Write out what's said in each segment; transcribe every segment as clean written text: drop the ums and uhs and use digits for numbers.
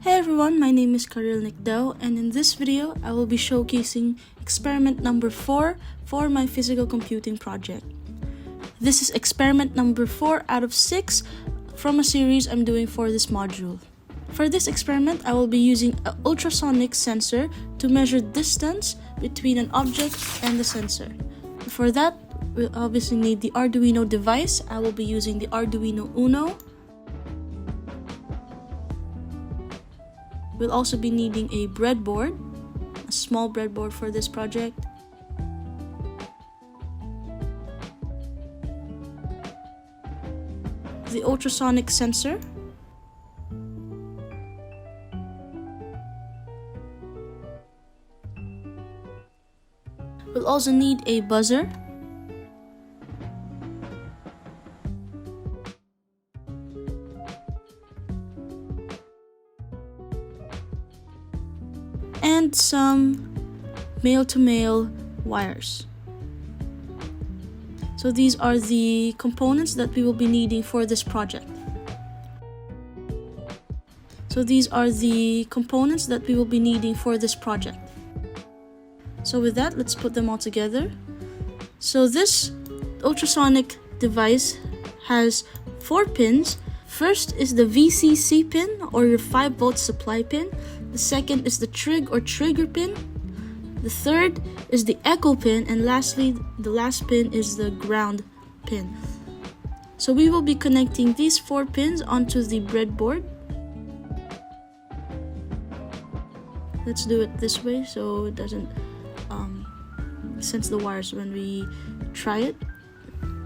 Hey everyone, my name is Karil Nikdao, and in this video, I will be showcasing experiment number 4 for my physical computing project. This is experiment number 4 out of 6 from a series I'm doing for this module. For this experiment, I will be using an ultrasonic sensor to measure distance between an object and the sensor. For that, we'll obviously need the Arduino device. I will be using the Arduino Uno. We'll also be needing a breadboard, a small breadboard for this project. The ultrasonic sensor. We'll also need a buzzer. And some male-to-male wires. So these are the components that we will be needing for this project. So with that, let's put them all together. So this ultrasonic device has 4 pins. First is the VCC pin, or your 5-volt supply pin. The second is the trig or trigger pin. The third is the echo pin, and lastly, the last pin is the ground pin. So we will be connecting these 4 pins onto the breadboard. Let's do it this way so it doesn't sense the wires when we try it.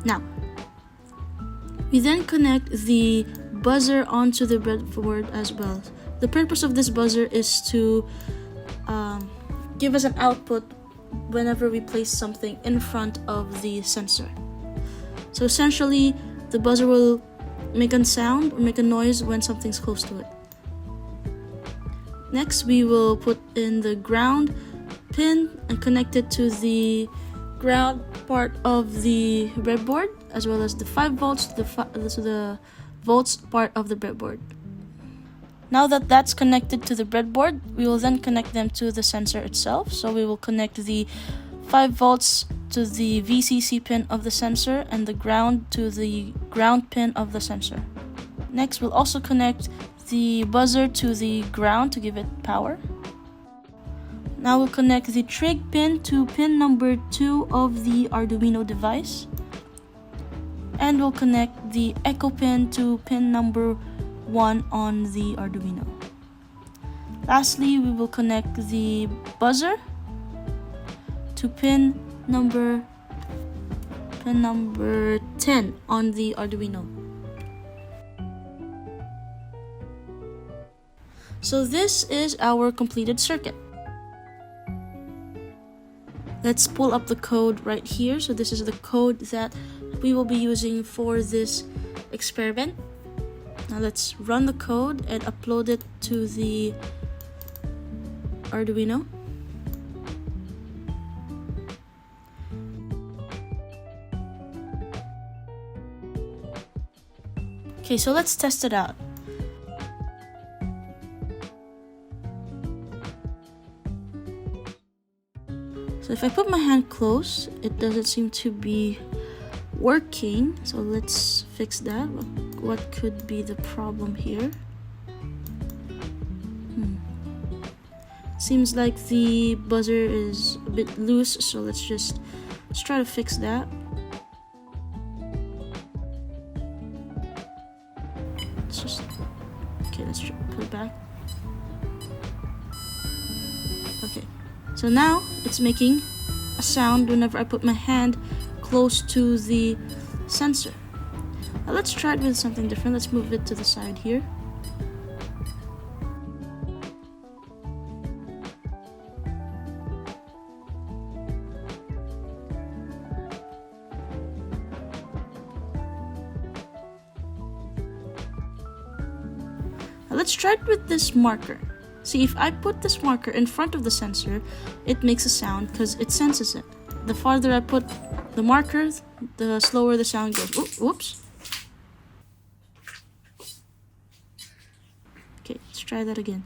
Now, we then connect the buzzer onto the breadboard as well. The purpose of this buzzer is to give us an output whenever we place something in front of the sensor. So essentially, the buzzer will make a sound or make a noise when something's close to it. Next, we will put in the ground pin and connect it to the ground part of the breadboard, as well as the 5 volts to the volts part of the breadboard. Now that that's connected to the breadboard, we will then connect them to the sensor itself. So we will connect the 5 volts to the VCC pin of the sensor and the ground to the ground pin of the sensor. Next, we'll also connect the buzzer to the ground to give it power. Now we'll connect the trig pin to pin number 2 of the Arduino device. And we'll connect the echo pin to pin number 1 on the Arduino. Lastly, we will connect the buzzer to pin number 10 on the Arduino. So this is our completed circuit. Let's pull up the code right here. So this is the code that we will be using for this experiment. Now let's run the code and upload it to the Arduino. Okay, so let's test it out. So if I put my hand close, it doesn't seem to be working. So let's fix that. What could be the problem here? Seems like the buzzer is a bit loose, so let's try to fix that. Let's put it back. Okay, so now it's making a sound whenever I put my hand close to the sensor. Now let's try it with something different. Let's move it to the side here. Now let's try it with this marker. See, if I put this marker in front of the sensor, it makes a sound because it senses it. The farther I put the marker, the slower the sound goes. Whoops. try that again.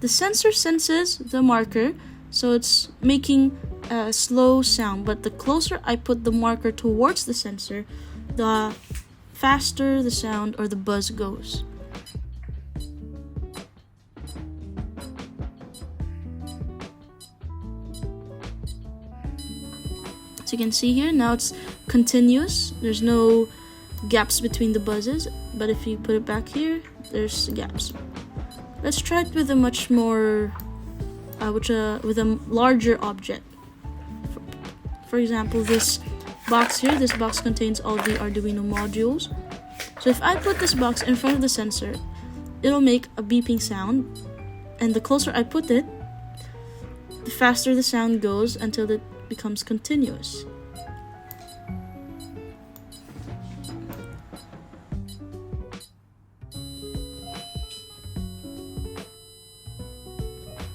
The sensor senses the marker, so it's making a slow sound, but the closer I put the marker towards the sensor, the faster the sound or the buzz goes. So you can see here, now it's continuous. There's no gaps between the buzzes, but if you put it back here, there's gaps. Let's try it with a much more, with a larger object. For example, this box here, this box contains all the Arduino modules. So if I put this box in front of the sensor, it'll make a beeping sound, and the closer I put it, the faster the sound goes until it becomes continuous.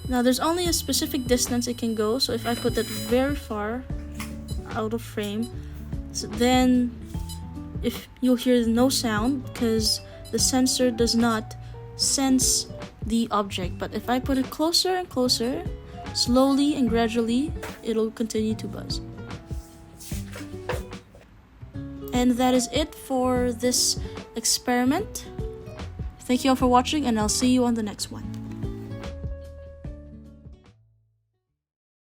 Now there's only a specific distance it can go, so if I put it very far out of frame, so then if you'll hear no sound because the sensor does not sense the object. But if I put it closer and closer, slowly and gradually, it'll continue to buzz. And that is it for this experiment. Thank you all for watching, and I'll see you on the next one.